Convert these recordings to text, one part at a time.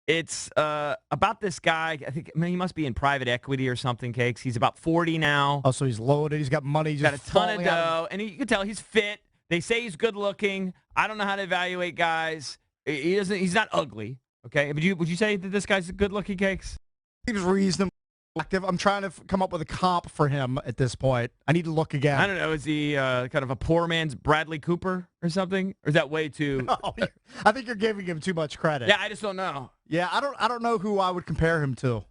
It's about this guy. He must be in private equity or something, Cakes. He's about 40 now. Oh, so he's loaded. He's got money. He's got a ton of dough. And you can tell he's fit. They say he's good looking. I don't know how to evaluate guys. He's not ugly. Okay. Would you say that this guy's good looking, Cakes? He's reasonably active. I'm trying to come up with a comp for him at this point. I need to look again. I don't know. Is he kind of a poor man's Bradley Cooper or something? Or is that way too? No, I think you're giving him too much credit. Yeah, I just don't know. Yeah, I don't know who I would compare him to.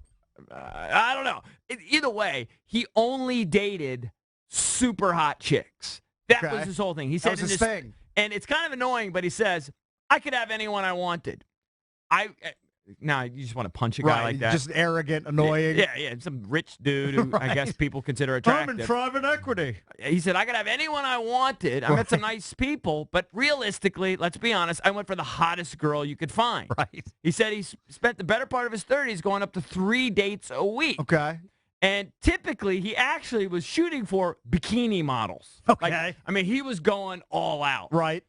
I don't know. Either way, he only dated super hot chicks. That was his whole thing. He said that was his thing. And it's kind of annoying, but he says, I could have anyone I wanted. Now, you just want to punch a guy like that. Just arrogant, annoying. Yeah, some rich dude who I guess people consider attractive. I'm in private equity. He said, I could have anyone I wanted. I met some nice people, but realistically, let's be honest, I went for the hottest girl you could find. Right. He said he spent the better part of his 30s going up to 3 dates a week. Okay. And typically, he actually was shooting for bikini models. Okay. He was going all out. Right.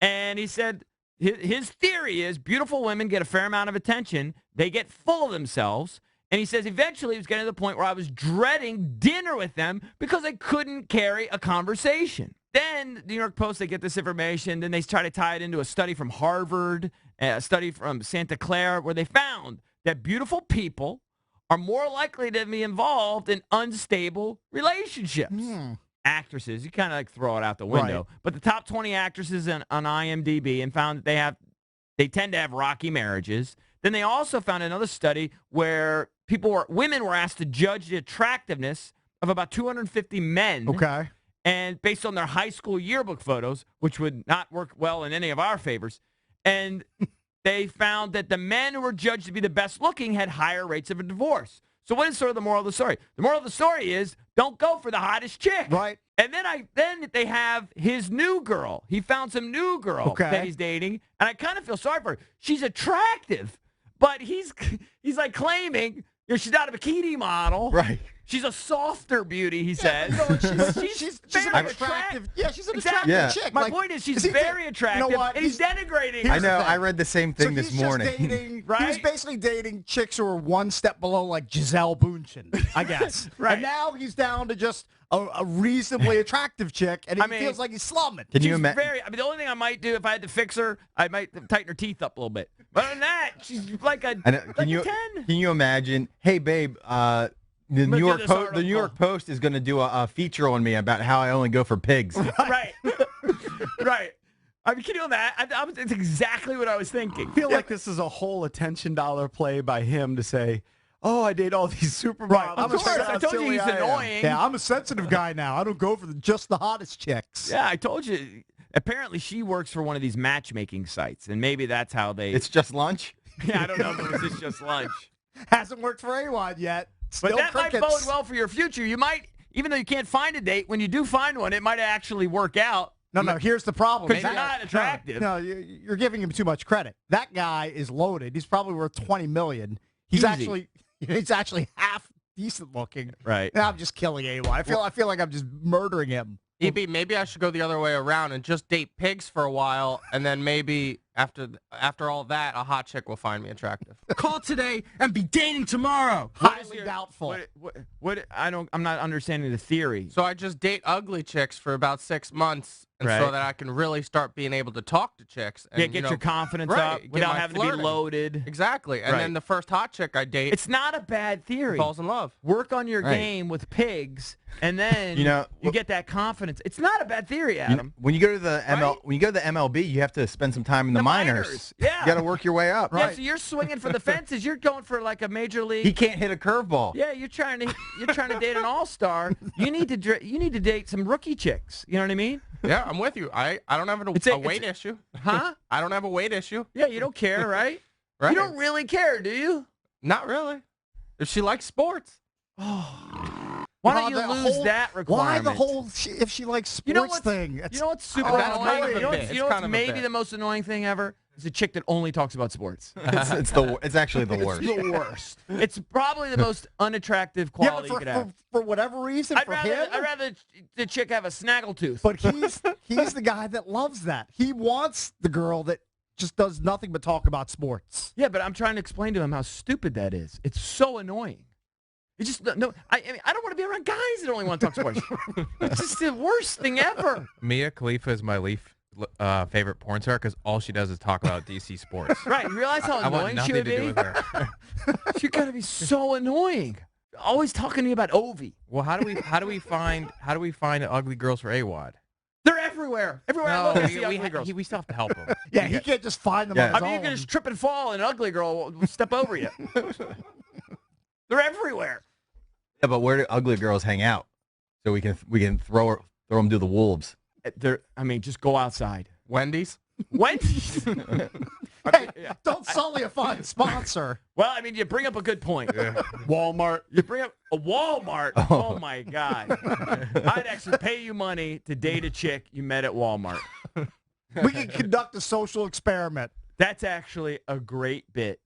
And he said his theory is beautiful women get a fair amount of attention. They get full of themselves. And he says eventually he was getting to the point where I was dreading dinner with them because I couldn't carry a conversation. Then the New York Post, they get this information. Then they try to tie it into a study from Harvard, a study from Santa Clara, where they found that beautiful people are more likely to be involved in unstable relationships. Actresses, you kind of throw it out the window. Right. But the top 20 actresses on IMDb and found that they tend to have rocky marriages. Then they also found another study where women were asked to judge the attractiveness of about 250 men. Okay. And based on their high school yearbook photos, which would not work well in any of our favors. And they found that the men who were judged to be the best looking had higher rates of a divorce. So what is sort of the moral of the story? The moral of the story is don't go for the hottest chick. Right. And then they have his new girl. He found some new girl that he's dating, and I kind of feel sorry for her. She's attractive, but he's like claiming she's not a bikini model. Right. She's a softer beauty, he says. She's very attractive. Yeah, she's an attractive chick. My point is she's very attractive, you know what? And he's denigrating her. I know. I read the same thing this morning. Dating, right? He was basically dating chicks who were one step below, like Giselle Bundchen, I guess. Right. And now he's down to just a reasonably attractive chick, and he feels like he's slumming. Can you imagine? The only thing I might do if I had to fix her, I might tighten her teeth up a little bit. But other than that, she's like a 10. Can you imagine? Hey, babe. The New York Post is going to do a feature on me about how I only go for pigs. Right. Right. I mean, can you imagine? It's exactly what I was thinking. I feel like this is a whole attention dollar play by him to say, oh, I date all these supermodels. Of course, I told you he's annoying. Yeah, I'm a sensitive guy now. I don't go for just the hottest chicks. Yeah, I told you. Apparently, she works for one of these matchmaking sites, and maybe that's how they... It's just lunch? Yeah, I don't know if it was just lunch. Hasn't worked for anyone yet. Still but that crickets. might bode well for your future. You might, even though you can't find a date, when you do find one, it might actually work out. No, here's the problem. Because you're not attractive. No, you're giving him too much credit. That guy is loaded. He's probably worth $20 million. He's Easy. actually half decent looking. Right. I'm just killing AY. I feel like I'm just murdering him. EB, maybe I should go the other way around and just date pigs for a while, and then maybe after all that, a hot chick will find me attractive. Call today and be dating tomorrow. Highly doubtful. I'm not understanding the theory. So I just date ugly chicks for about 6 months, and so that I can really start being able to talk to chicks. And, get your confidence up without having to be loaded. Exactly. And then the first hot chick I date, it's not a bad theory. Falls in love. Work on your game with pigs, and then you get that confidence. It's not a bad theory, Adam. When you go to the MLB, you have to spend some time in the minors. Yeah. You got to work your way up. Yeah, so you're swinging for the fences. You're going for like a major league. He can't hit a curveball. Yeah, you're trying to date an all-star. You need to date some rookie chicks. You know what I mean? Yeah, I'm with you. I don't have a weight issue. Huh? I don't have a weight issue. Yeah, you don't care, right? Right. You don't really care, do you? Not really. If she likes sports. Why don't you lose that requirement? Why the whole if she likes sports thing? You know what's super that's annoying? kind of a You know bit. what's maybe the most annoying thing ever? Is a chick that only talks about sports. It's actually the worst. It's the worst. It's probably the most unattractive quality you could have. For whatever reason, I'd rather the chick have a snaggletooth. But he's the guy that loves that. He wants the girl that just does nothing but talk about sports. Yeah, but I'm trying to explain to him how stupid that is. It's so annoying. It's just no. I mean, I don't want to be around guys that only want to talk sports. It's just the worst thing ever. Mia Khalifa is my favorite porn star because all she does is talk about DC sports. Right. You realize how I want annoying she nothing would to do be? with her. She's got to be so annoying. Always talking to me about Ovi. Well, how do we find ugly girls for Awadd? They're everywhere. Everywhere I look, I see ugly girls. We still have to help him. Yeah, he can't just find them Yeah. on his I mean, you own. can just trip and fall, and an ugly girl will step over you. They're everywhere. Yeah, but where do ugly girls hang out? So we can throw them to the wolves. I mean, just go outside. Wendy's. Wendy's. Hey, don't sully a fine sponsor. Well, I mean, you bring up a good point. Walmart. You bring up a Walmart. Oh my God. I'd actually pay you money to date a chick you met at Walmart. We can conduct a social experiment. That's actually a great bit.